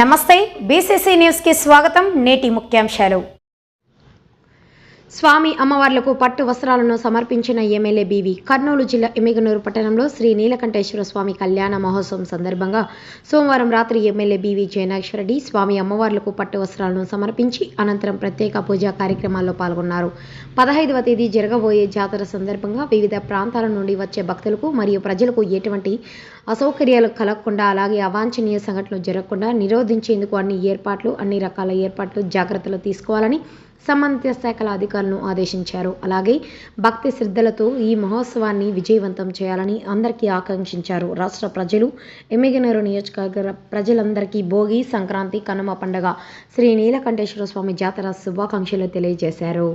నమస్తే BCC news కి స్వాగతం. నేటి ముఖ్యాంశాలు. స్వామి అమ్మవార్లకు పట్టు వస్త్రాలను సమర్పించిన ఎమ్మెల్యే బీవీ. కర్నూలు జిల్లా ఎమ్మిగనూరు పట్టణంలో శ్రీ నీలకంఠేశ్వర స్వామి కళ్యాణ మహోత్సవం సందర్భంగా సోమవారం రాత్రి ఎమ్మెల్యే బీవీ జయనాక్షర్ రెడ్డి స్వామి అమ్మవార్లకు పట్టు వస్త్రాలను సమర్పించి అనంతరం ప్రత్యేక పూజా కార్యక్రమాల్లో పాల్గొన్నారు. 15వ తేదీ జరగబోయే జాతర సందర్భంగా వివిధ ప్రాంతాల నుండి వచ్చే భక్తులకు మరియు ప్రజలకు ఎటువంటి అసౌకర్యాలు కలగకుండా, అలాగే అవాంఛనీయ సంఘటనలు జరగకుండా నిరోధించేందుకు అన్ని రకాల ఏర్పాట్లు జాగ్రత్తలు తీసుకోవాలని సంబంధిత శాఖల అధికారులను ఆదేశించారు. అలాగే భక్తి శ్రద్ధలతో ఈ మహోత్సవాన్ని విజయవంతం చేయాలని అందరికీ ఆకాంక్షించారు. రాష్ట్ర ప్రజలు, ఎమ్మిగనూరు నియోజకవర్గ ప్రజలందరికీ భోగి, సంక్రాంతి, కనుమ పండుగ శ్రీ నీలకంఠేశ్వర స్వామి జాతర శుభాకాంక్షలు తెలియజేశారు.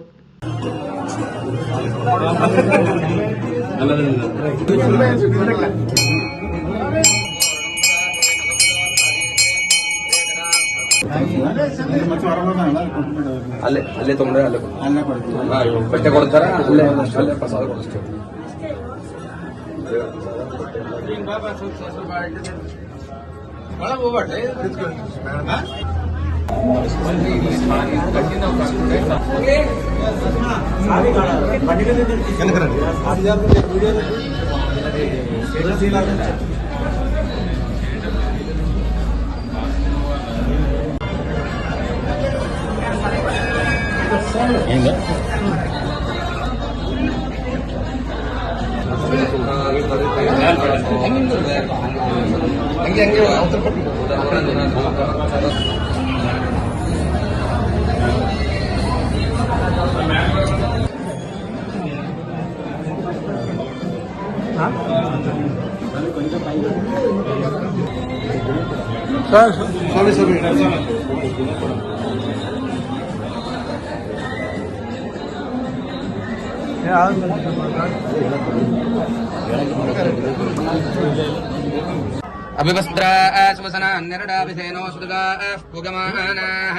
ಅಲ್ಲೇ ತೊಂದರೆ ಅಲ್ಲೇ ಬಟ್ಟೆ ಕೊಡ್ತಾರ, ಅಲ್ಲೇ ಅಲ್ಲೇ ಪ್ರಸಾದ ಕೊಡಿಸ್ತೇವೆ. అభివస్త్రా శుభసనా నిరడాభిధేనో సుదుగా పుగమానాః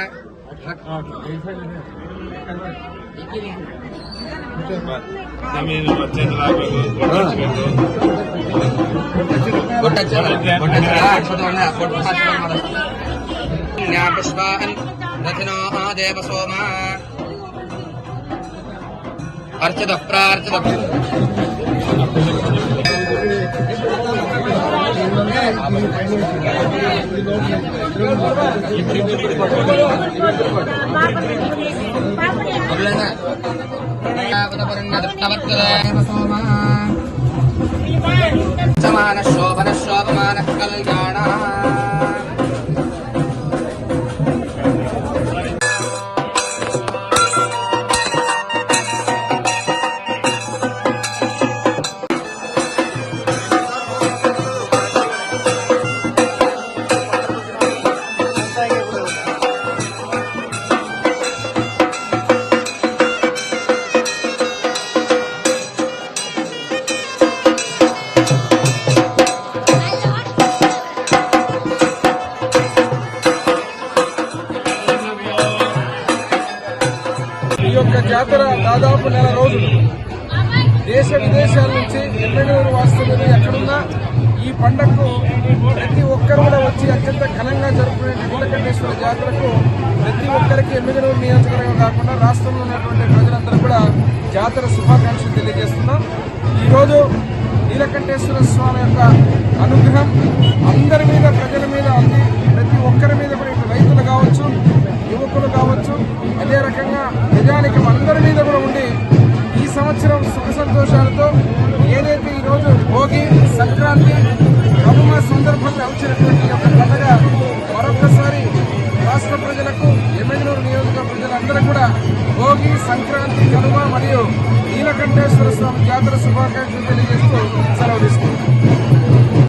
పుష్పాన్ రథినో దేవసోమా అర్చిత ప్రార్చిత సమాన శోభన శోభమాన కళ్యాణ ఈ యొక్క జాతర దాదాపు నెల రోజులు దేశ విదేశాల నుంచి ఎమ్మిగనూరు వాస్తువులు ఎక్కడున్నా ఈ పండుగకు ప్రతి ఒక్కరు కూడా వచ్చి అత్యంత ఘనంగా జరుపుకునే నీలకంఠేశ్వర జాతరకు ప్రతి ఒక్కరికి ఎమ్మిగనూరు నియోజకవర్గం కాకుండా రాష్ట్రంలో ఉన్నటువంటి ప్రజలందరూ కూడా జాతర శుభాకాంక్షలు తెలియజేస్తున్నాం. ఈరోజు నీలకంఠేశ్వర స్వామి యొక్క అనుగ్రహం అందరి మీద, ప్రజల మీద ఉంది. ప్రతి ఒక్కరి మీద కూడా ఇటు రైతులు కావచ్చు, యువకులు కావచ్చు, అదే రకంగా నిజానికి అందరి మీద కూడా ఉండి ఈ సంవత్సరం సుఖ సంతోషాలతో ఏదైతే ఈరోజు భోగి, సంక్రాంతి, కనుమ సందర్భంగా వచ్చినటువంటి యొక్క పండుగ మరొకసారి రాష్ట్ర ప్రజలకు, ఎమ్మిగనూరు నియోజకవర్గ ప్రజలందరూ కూడా భోగి, సంక్రాంతి, కనుమ మరియు నీలకంఠేశ్వర స్వామి జాతర శుభాకాంక్షలు తెలియజేస్తూ సెలవు తీసుకుంటాం.